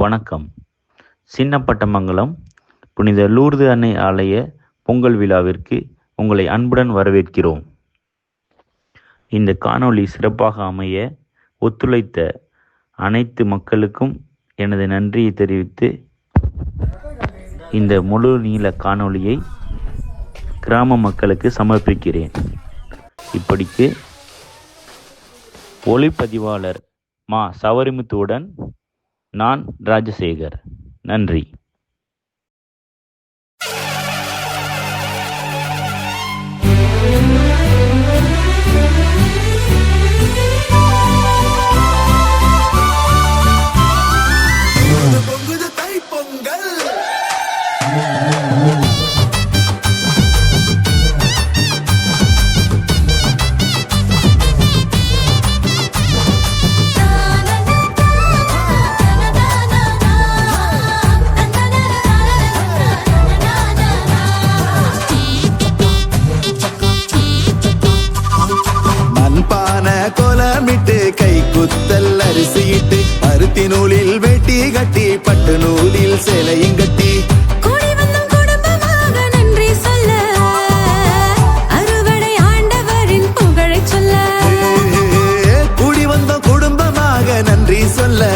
வணக்கம். சின்னப்பட்டமங்கலம் புனித லூர்து அன்னை ஆலய பொங்கல் விழாவிற்கு உங்களை அன்புடன் வரவேற்கிறோம். இந்த காணொளி சிறப்பாக அமைய ஒத்துழைத்த அனைத்து மக்களுக்கும் எனது நன்றியை தெரிவித்து இந்த முழு நீள காணொளியை கிராம மக்களுக்கு சமர்ப்பிக்கிறேன். இப்படிக்கு ஒளிப்பதிவாளர் மா சவரிமுத்துவுடன் நான் ராஜசேகர். நன்றி. கோலமிட்டு கை குத்தல் அரிசியிட்டு பருத்தி நூலில் வேட்டி கட்டி பட்டு நூலில் சேலையும் கட்டி கூடி வந்தோம் குடும்பமாக நன்றி சொல்ல, அறுவடை ஆண்டவரின் புகழை சொல்ல. கூடி வந்தோம் குடும்பமாக நன்றி சொல்ல,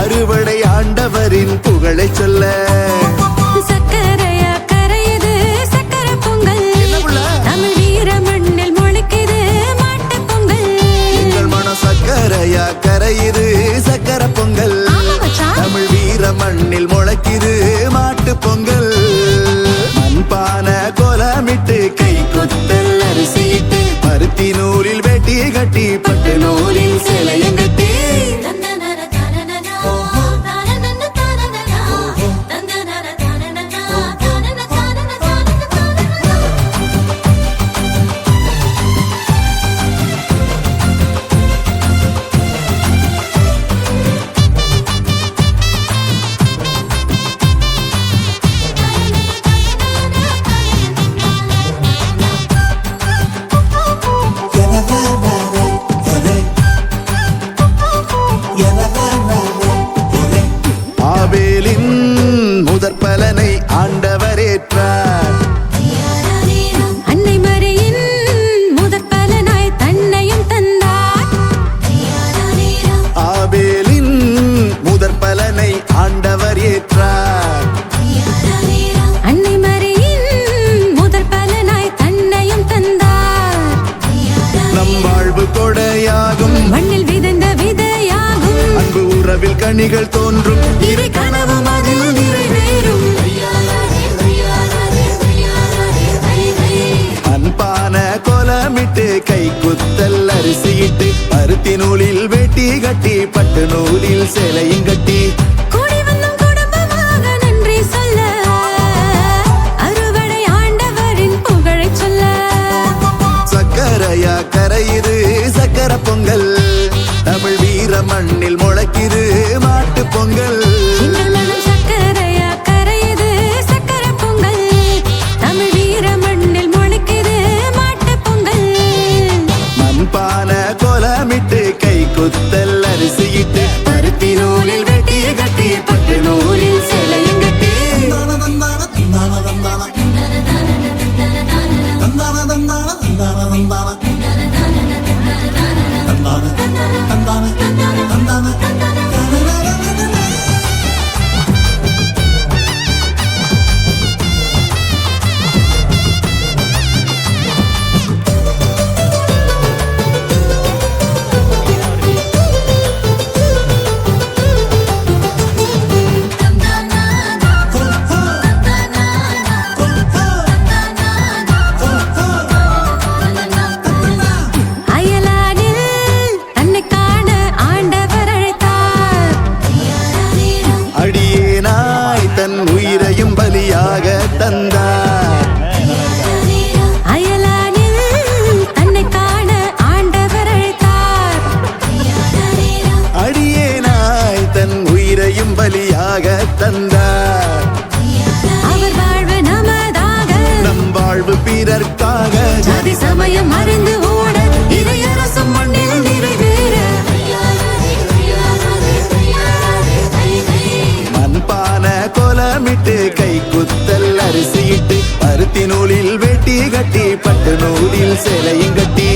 அறுவடை ஆண்டவரின் புகழை சொல்ல. சக்கரையா கரையுது சக்கர பொங்கல், தமிழ் வீர மண்ணில் முளைக்குது மாட்டு பொங்கல். எங்கள் மனம் சக்கரையா கரையுது சக்கர பொங்கல், தமிழ் வீர மண்ணில் முளைக்குது மாட்டு பொங்கல். மண்பான கோலமிட்டு கை குத்தல் அரிசியிட்டு பருத்தி நூலில் வேட்டி கட்டி பட்டு நூலில் சேலையும் கட்டி ஆபேலின் முதற் பலனை ஆண்டவரேற்றார். அன்னை மரியின் முதற் பலனாய் தன்னையும் தந்தார். ஆபேலின் முதற் பலனை ஆண்டவர் ஏற்றார். அன்னை மரியின் முதற் பலனாய் தன்னையும் தந்தார். நம் வாழ்வு கொடையாகும், மண்ணில் விதைந்த விதையாகும், அன்பு உறவில் கனிகள் தோன்றும், இறை கனவும் அதில் நிறைவேறும். அன்பான கோலமிட்டு கை குத்தல் அரிசியிட்டு பருத்தி நூலில் வேட்டி கட்டி பட்டு நூலில் சேலையும் கட்டி கூடி வந்தோம் குடும்பமாக நன்றி சொல்ல, அறுவடை ஆண்டவரின் புகழை சொல்ல. சக்கரையா கரையுது சக்கர பொங்கல், தமிழ் வீர மண்ணில் முளைக்குது மாட்டு பொங்கல். எங்கள் மனம் சக்கரையா கரையுது சக்கர பொங்கல், தமிழ் வீர மண்ணில் முளைக்குது மாட்டு பொங்கல். மண்பான கோலமிட்டு கை குத்தல் அரிசியிட்டு பருத்தி நூலில் வெட்டி கட்டி பட்டு நூலில் சேலையும் கட்டி அயலானில் தன்னை காண நூலில் சேலையும் கட்டி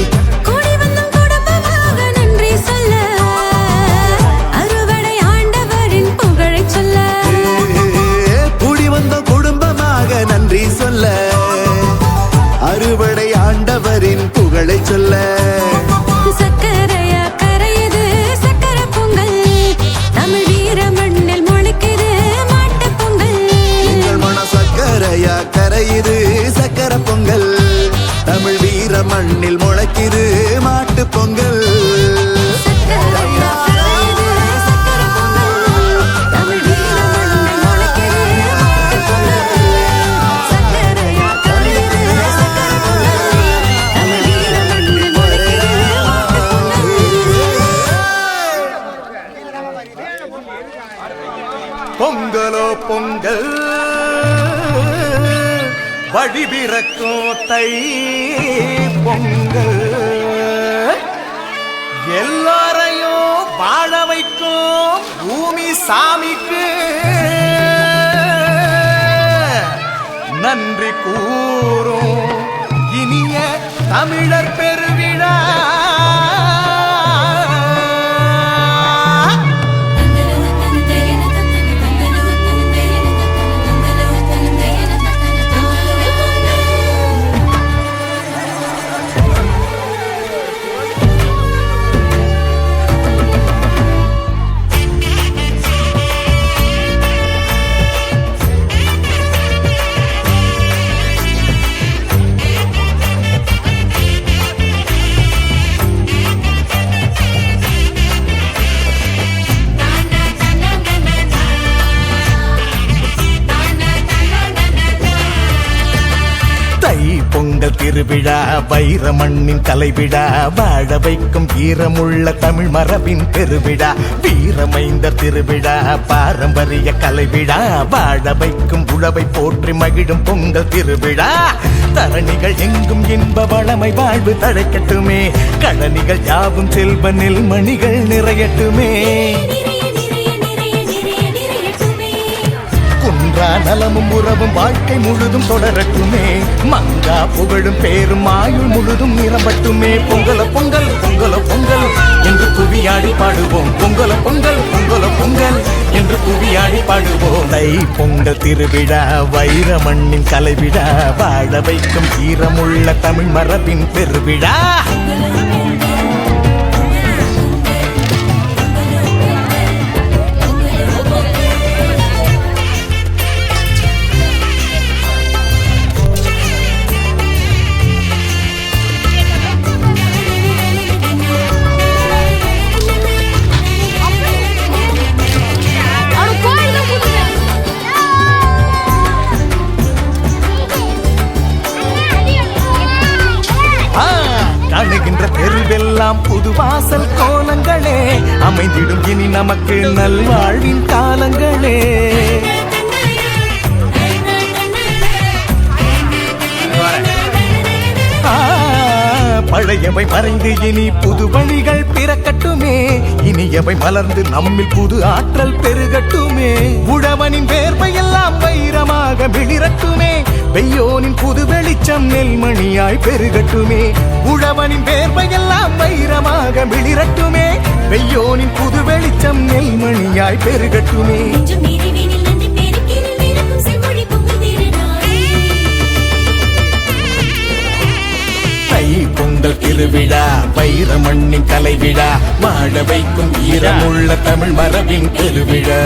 கூடி வந்தும் குடும்பமாக நன்றி சொல்ல அறுவடை ஆண்டவரின் புகழைச் சொல்ல கூடி வந்த குடும்பமாக நன்றி சொல்ல அறுவடை ஆண்டவரின் புகழை சொல்ல சக்கரையா கரையுது சக்கரை பொங்கல் தமிழ் வீர மண்ணில் முளைக்குது மாட்டுப் பொங்கல் எங்கள் மன சக்கரையா கரையுது சக்கரை பொங்கல் தமிழ் வீர மண்ணில் முளைக்குது மாட்டு பொங்கல் சக்கரையா கரையுது சக்கரை பொங்கல் தமிழ் வீர மண்ணில் முளைக்குது மாட்டுப் பொங்கல் சக்கரையா கரையுது சக்கரை பொங்கல் தமிழ் வீர மண்ணில் முளைக்குது பொங்கலோ பொங்கல் வழிபிறக்கும் தை பொங்கல் எல்லாரையும் வாழ வைக்கும் பூமி சாமிக்கு நன்றி கூறும் இனிய தமிழர் பெருவிழா பொங்கல் திருவிழா வைர மண்ணின் கலைவிழா வாழ வைக்கும் ஈரமுள்ள தமிழ் மரபின் பெருவிழா வீரமைந்த திருவிழா பாரம்பரிய கலைவிழா வாழ வைக்கும் உழவை போற்றி மகிழும் பொங்கல் திருவிழா தரணிகள் எங்கும் இன்ப வளமை வாழ்வு தழைக்கட்டுமே கழனிகள் யாவும் செல்வ நெல்மணிகள் நிறையட்டுமே குன்றா நலமும் உறவும் வாழ்க்கை முழுதும் தொடரட்டுமே மங்கா புகழும் பேரும் ஆயுள் முழுதும் நிரம்பட்டுமே பொங்கல பொங்கல் பொங்கல பொங்கல் என்று குவியாடி பாடுவோம் பொங்கல பொங்கல் பொங்கல பொங்கல் என்று குவியாடி பாடுவோம் தை பொங்கல் திருவிழா வைர மண்ணின் கலைவிழா வாழ வைக்கும் ஈரமுள்ள தமிழ் மரபின் பெருவிழா அணுகின்ற தெருவெல்லாம் புது வாசல் கோலங்களே அமைந்திடும் இனி நமக்கு நல்வாழ்வின் காலங்களே பழையவை மறைந்து இனி புது வழிகள் பிறக்கட்டுமே இனியவை மலர்ந்து நம்மில் புது ஆற்றல் பெருகட்டுமே உழவனின் வேர்வையெல்லாம் வைரமாக விளிரட்டுமே வெய்யோனின் புது வெளிச்சம் நெல்மணியாய் பெருகட்டுமே உழவனின் வேர்வையெல்லாம் வைரமாக விளிரட்டுமே வெய்யோனின் புது வெளிச்சம் நெல்மணியாய் பெருகட்டுமே பொங்கல் திருவிழா வைர மண்ணின் கலைவிழா வாழ வைக்கும் ஈரமுள்ள தமிழ் மரபின் பெருவிழா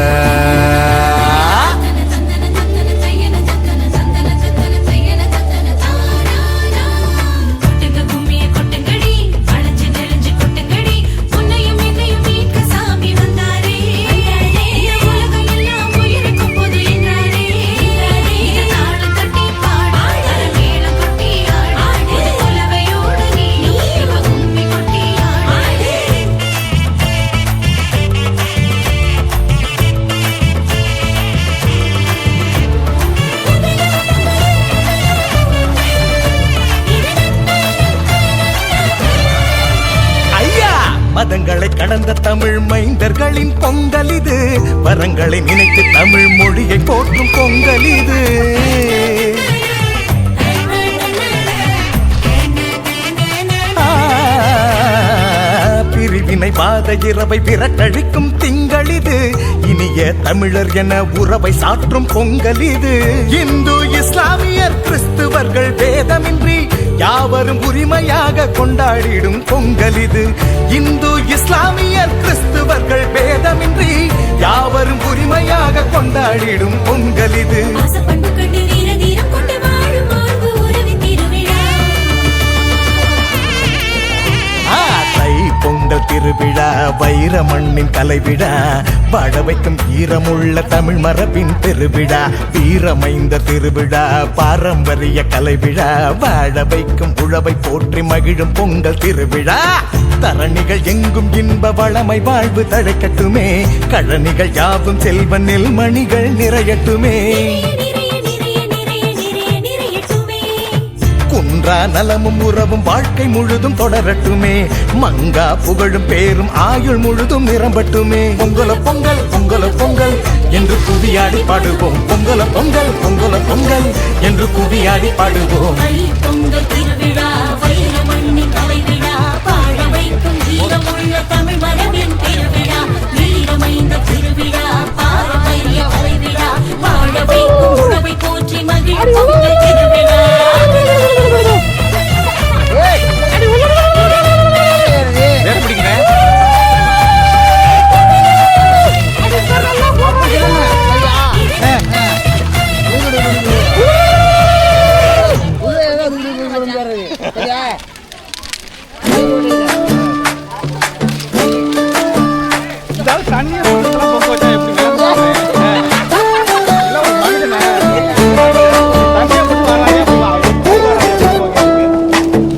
மதங்களை கடந்த தமிழ் மைந்தர்களின் பொங்கல் இது வரங்களை நினைத்து தமிழ் மொழியை போற்றும் பொங்கல் இது நினைவாத இரவை விரட்டழிக்கும் திங்களிது இனிய தமிழர் என உறவை சாற்றும் பொங்கல் இது இந்து இஸ்லாமியர் கிறிஸ்துவர்கள் வேதமின்றி யாவரும் உரிமையாக கொண்டாடிடும் பொங்கல் இது இந்து இஸ்லாமியர் கிறிஸ்துவர்கள் வேதமின்றி யாவரும் உரிமையாக கொண்டாடிடும் பொங்கல் இது பொங்கல் திருவிழா வைர மண்ணின் கலைவிழா வாழ வைக்கும் ஈரமுள்ள தமிழ் மரபின் பெருவிழா வீரமைந்த திருவிழா பாரம்பரிய கலைவிழா வாழ வைக்கும் உழவை போற்றி மகிழும் பொங்கல் திருவிழா தரணிகள் எங்கும் இன்ப வளமை வாழ்வு தழைக்கட்டுமே கழனிகள் யாவும் செல்வ நெல்மணிகள் நிறையட்டுமே குன்றா நலமும் உறவும் வாழ்க்கை முழுதும் தொடரட்டுமே மங்கா புகழும் பேரும் ஆயுள் முழுதும் நிரம்பட்டுமே பொங்கல பொங்கல் பொங்கல பொங்கல் என்று குவியாடி பாடுவோம் பொங்கல பொங்கல் பொங்கல பொங்கல் என்று குவியாடி பாடுவோம் பொங்கல் திருவிழா வைர மண்ணின் கலைவிழா வாழ வைக்கும் ஈரமுள்ள தமிழ் மரபின் பெருவிழா வீரமைந்த திருவிழா பாரம்பரிய கலைவிழா வாழ வைக்கும் உறவை போற்றி மகிழ் பொங்கல் திருவிழா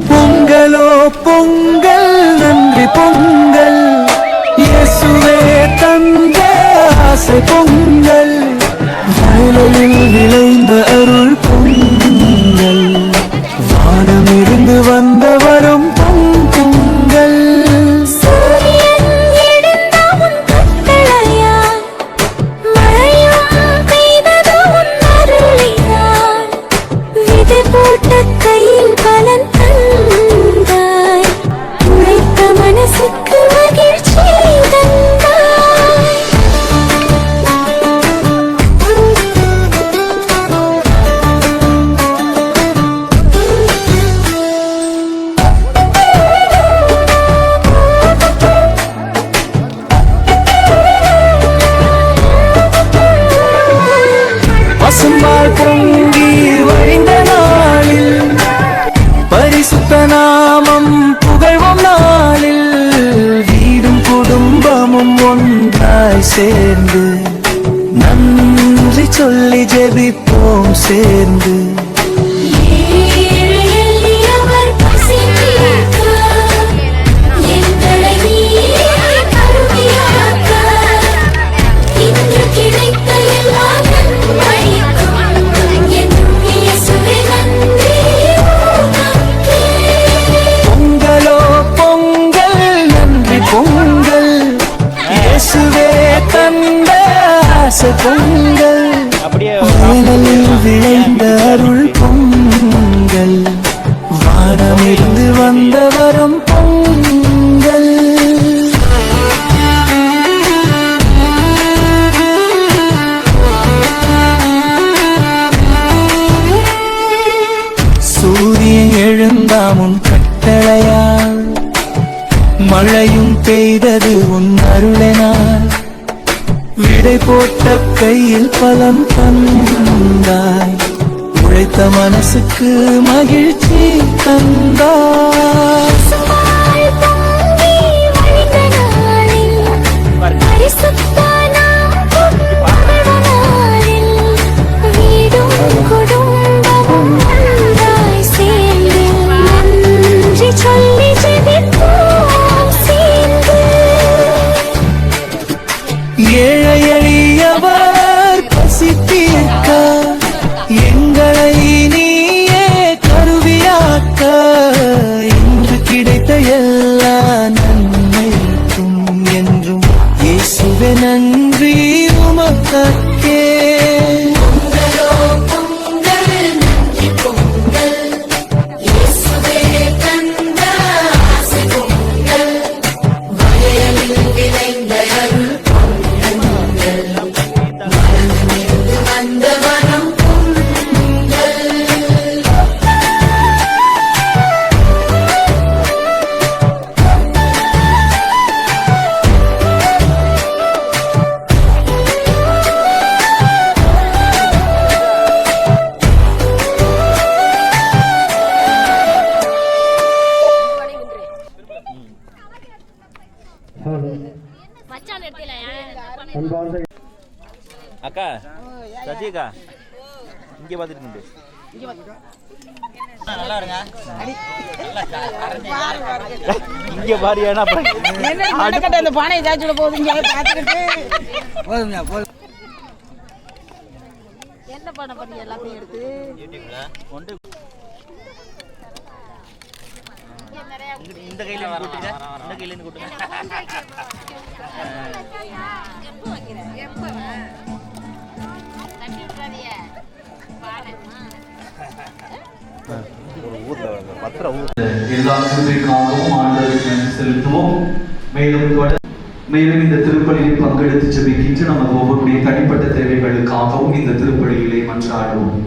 பொங்கலோ பொங்கல் நன்றி பொங்கல் இயேசுவே தந்த ஆசை பொங்கல் வயலில் விளைந்த அருள் பொங்கல் வானமிருந்து வந்த வரும் பொங்கல் பசும்பால் பொங்கி வழிந்த நாளில் பரிசுத்த நாமம் புகழ்வோம் நாளில் வீடும் குடும்பமும் ஒன்றாய் சேர்ந்து நன்றி சொல்லி ஜெபிப்போம் சேர்ந்து பொங்கல் வயலில் விளைந்த அருள் பொங்கல் வானமிருந்து வந்த வரும் பொங்கல் சூரியன் எழுந்தாமுன் கட்டளையால் மழையும் பெய்தது உன் அருளினால் விடை போட்ட கையில் பலம் தந்தாய் உழைத்த மனசுக்கு மகிழ்ச்சி தந்தாய் ஏழை எளியவர் பசி தீர்க்க எங்களை நீயே கருவியாக்க இன்று கிடைத்த எல்லா நன்மைக்கும் என்றும் இயேசுவே நன்றி உமக்கே பொங்கல் அக்கா சசிகா இங்கே பார்த்துட்டு நல்லா இருங்க. இங்கே பாரியானா அந்த பானை ஏதாச்சும் போகுதுங்க பார்த்துக்கிட்டு போதுங்க போதும். என்ன பண்ண பண்ணி எல்லாத்தையும் எடுத்து இந்த கையில கூட்டுங்க, இந்த கையில இருந்து கூட்டுங்க. எல்லா கிருபைக்காகவும் ஆண்டவருக்கு நன்றி செலுத்துவோம். மேலும் இந்த திருப்பலியில் பங்கெடுத்து ஜெபிக்கின்ற நமது ஒவ்வொருடைய தனிப்பட்ட தேவைகளுக்காகவும் இந்த திருப்பலியிலே மன்றாடுவோம்.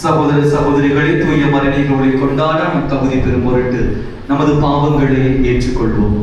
சகோதர சகோதரிகளை தூய மறைநீரோடு கொண்டாட நம் தகுதி பெறும் பொருட்டு நமது பாவங்களை ஏற்றுக்கொள்வோம்.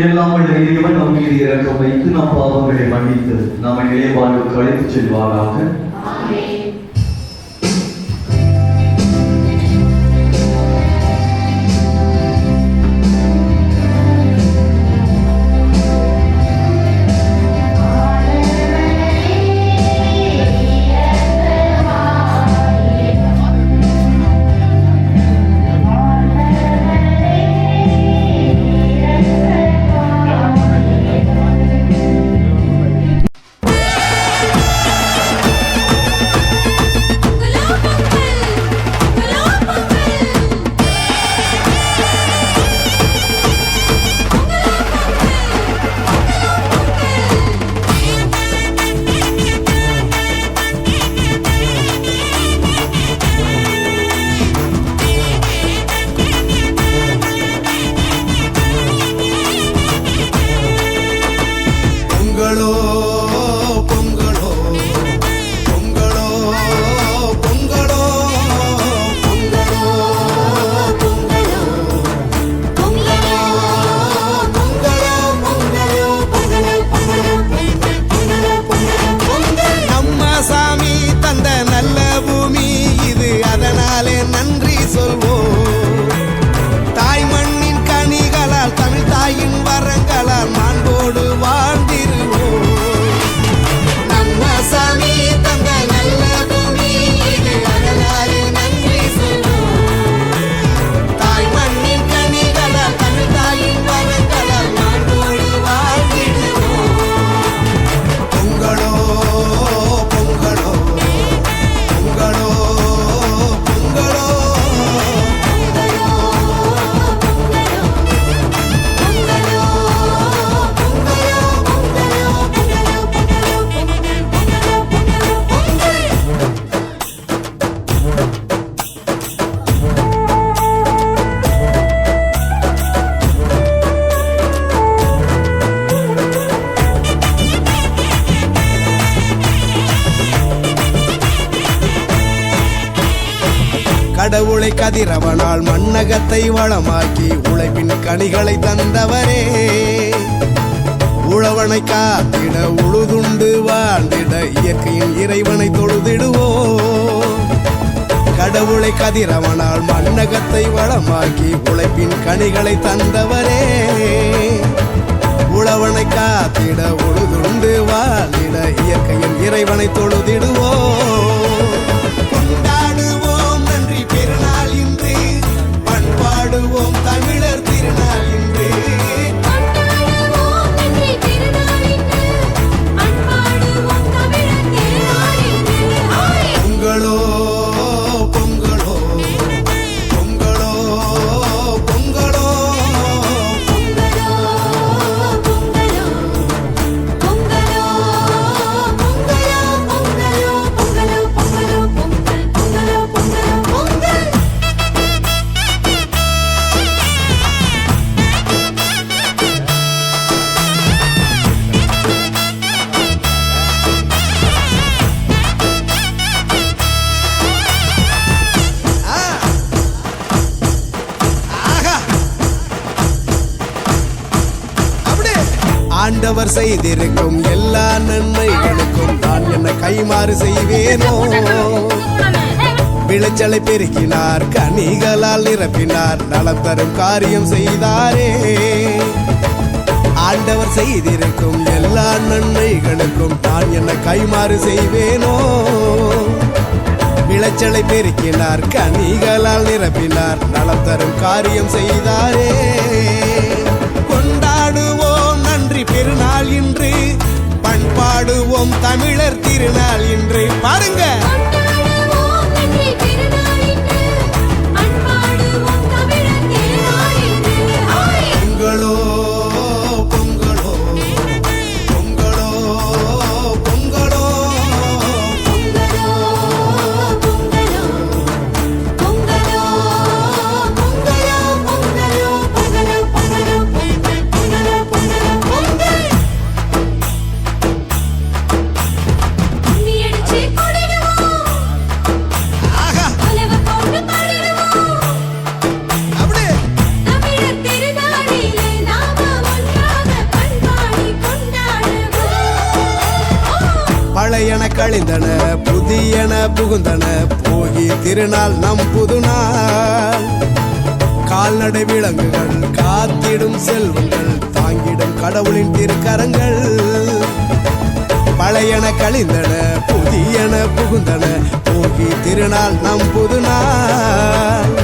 எல்லாம் வல்ல இறைவன் நம் மீது இரக்கம் வைத்து நம் பாவங்களை மன்னித்து நம்மை நிலை வாழ்வுக்கு அழைத்துச் செல்வாராக. கடவுளை கதிரவனால் மண்ணகத்தை வளமாக்கி உழைப்பின் கனிகளை தந்தவரே, உழவனை காத்திட உழுதுண்டு வாழ்ந்திட இயற்கையின் இறைவனை தொழுதிடுவோம். கடவுளை கதிரவனால் மண்ணகத்தை வளமாக்கி உழைப்பின் கனிகளை தந்தவரே, உழவனை காத்திட உழுதுண்டு வாழ்ந்திட இயற்கையின் இறைவனை தொழுதிடுவோம். கொண்டாடுவோம் நன்றி பெருநாள் இன்று, பண்பாடுவோம் தமிழர் திருநாள் இன்று. பொங்கலோ பொங்கலோ பொங்கலோ பொங்கலோ ஆண்டவர் செய்திருக்கும் எல்லா நன்மைகளுக்கும் நான் என்ன கைமாறு செய்வேனோ. விளைச்சலை பெருக்கினார், கனிகளால் நிரப்பினார், நலம் தரும் காரியம் செய்தாரே. ஆண்டவர் செய்திருக்கும் எல்லா நன்மைகளுக்கும் நான் என்ன கைமாறு செய்வேனோ. விளைச்சலை பெருக்கினார், கனிகளால் நிரப்பினார், நலம் தரும் காரியம் செய்தாரே. கொண்டாடுவோம் நன்றி பெருநாள் இன்று, பண்பாடுவோம் தமிழர் திருநாள் இன்று. பாருங்க, பொங்கலோ பொங்கலோ பொங்கலோ பொங்கலோ பழையன கழிந்தன புதியன புகுந்தன, போகி திருநாள் நம் புதுநாள். கால்நடை விலங்குகள் காத்திடும் செல்வங்கள், தாங்கிடும் கடவுளின் திருக்கரங்கள். பழையன கழிந்தன புதியன புகுந்தன, போகி திருநாள் நம் புதுநாள்.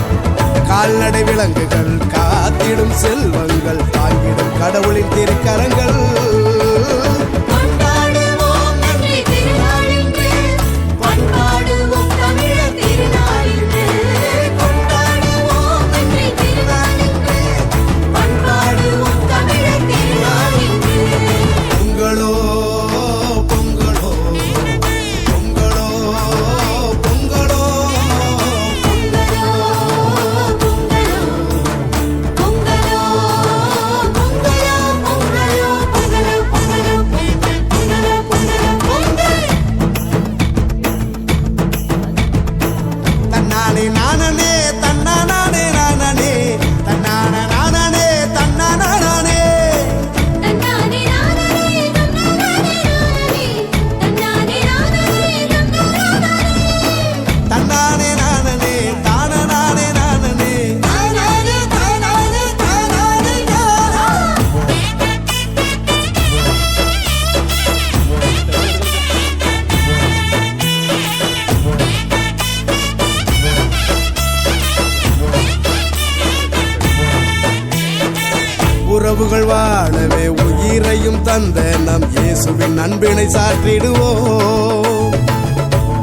கால்நடை விலங்குகள் காத்திடும் செல்வங்கள், தாங்கிடும் கடவுளின் திருக்கரங்கள். பொங்கலோ பொங்கலோ பொங்கலோ பொங்கலோ தன்னானே நானே தன்னானே நானே தன்னான நானே தன்னானே தன்னானே நானே தானே நானே உறவுகள் வாழவே உயிரையும் தந்த நம் இயேசுவின் அன்பினை சாற்றிடுவோம்.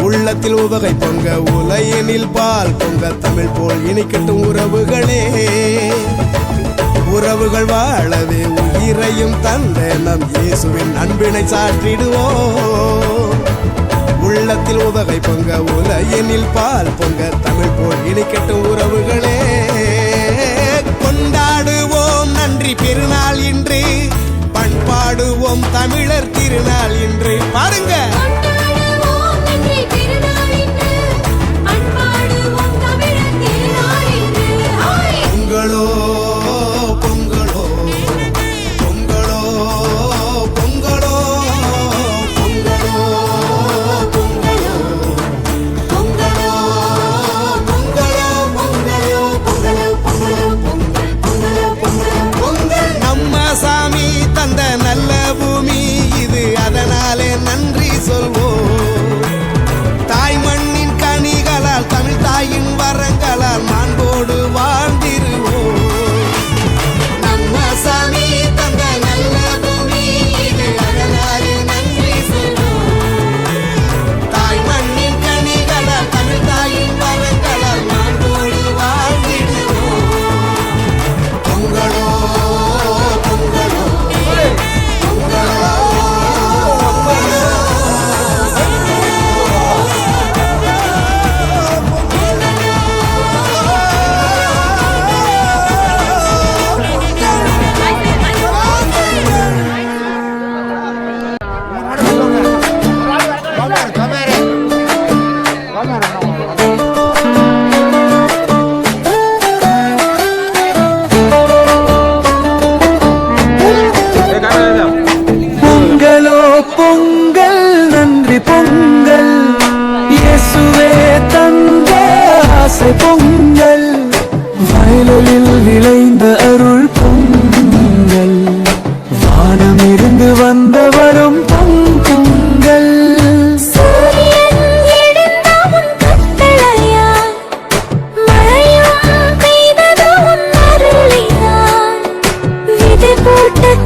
உள்ளத்தில் உவகை பொங்க உலையனில் பால் பொங்க, தமிழ் போல் இனிக்கட்டும் உறவுகளே. உறவுகள் வாழவே உயிரையும் தந்த நம் இயேசுவின் அன்பினை சாற்றிடுவோம். உள்ளத்தில் உவகை பொங்க உலையனில் பால் பொங்க, தமிழ் போல் இனிக்கட்டும் உறவுகளே. கொண்டாடுவோம் நன்றி பெருநாள் இன்று, பண்பாடுவோம் தமிழர் திருநாள் இன்று. பாருங்க, கொண்டாடுவோம் நன்றி பெருநாள் இன்று, பண்பாடுவோம் தமிழர் ஆசை பொங்கல் வயலில் விளைந்த அருள் பொங்கல் வானமிருந்து வந்த வரும் பொங்கல்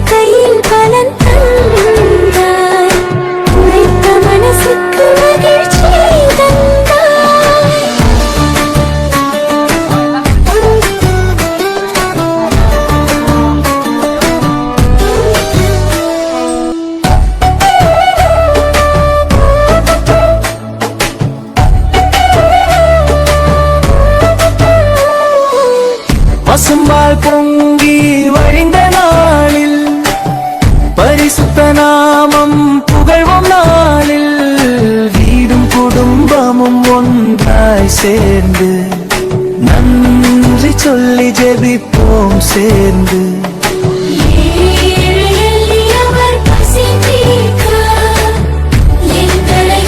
கையில் பலன் தந்தாய் உழைத்த மனசுக்கு மகிழ்ச்சி தந்தாய் பசும்பால் பொங்கி வழிந்த நாளில் பரிசுத்த நாமம் புகழ்வோம் நாளில் வீடும் குடும்பமும் ஒன்றாய் சேர்ந்து நன்றி சொல்லி ஜெபிப்போம் சேர்ந்து அவர் பசி தீர்க்க எங்களை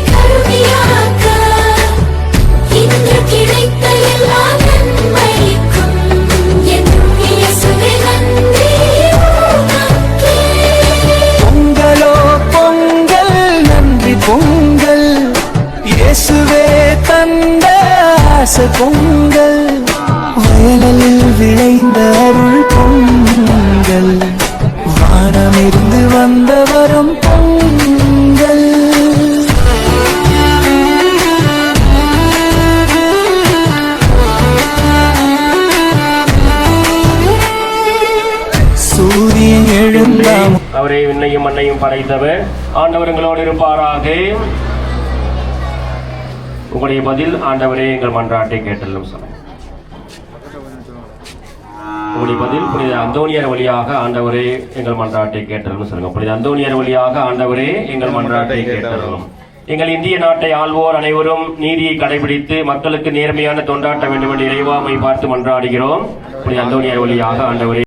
கருணையாக்க இன்று கிடைத்த எல்லா நன்மைக்கும் என்றும் இயேசுவே நன்றி உமக்கே. பொங்கலோ பொங்கல் நன்றி பொங்கல் இயேசுவே தந்த ஆசை பொங்கல் வயலில் விளைந்த அருள் பொங்கல் வானமிருந்து வந்த வரும் பொங்கல் சூரியன் எழுந்தாம் அவரே விண்ணையும் மண்ணையும் படைத்தவர் ஆண்டவர் எங்களோடு இருப்பாராக. உங்களுடைய பதில் ஆண்டவரே எங்கள் மன்றாட்டை கேட்டலும் சொல்லுங்கள். உங்களுடைய பதில் புனித அந்தோனியார் வழியாக ஆண்டவரே எங்கள் மன்றாட்டை கேட்டலும் சொல்லுங்க. புனித அந்தோனியார் வழியாக ஆண்டவரே எங்கள் மன்றாட்டை கேட்டலும். எங்கள் இந்திய நாட்டை ஆள்வோர் அனைவரும் நீதியை கடைபிடித்து மக்களுக்கு நேர்மையான தொண்டாட்ட வேண்டும் என்று இறைவாமை பார்த்து மன்றாடுகிறோம். புனித அந்தோனியார் வழியாக ஆண்டவரே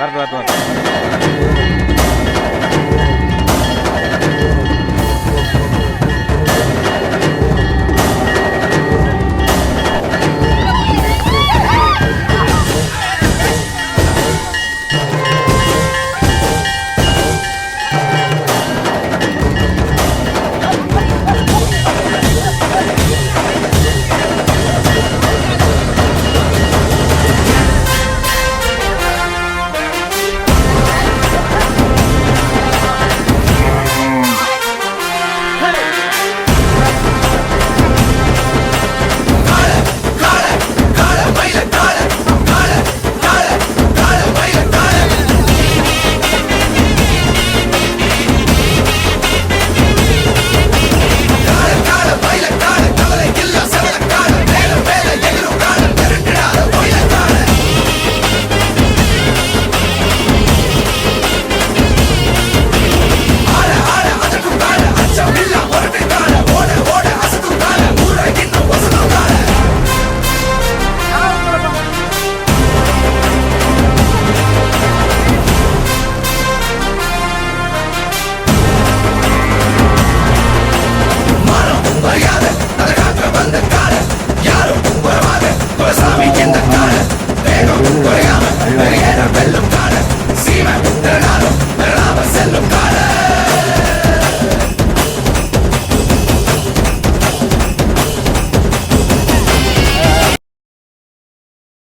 வரட்டு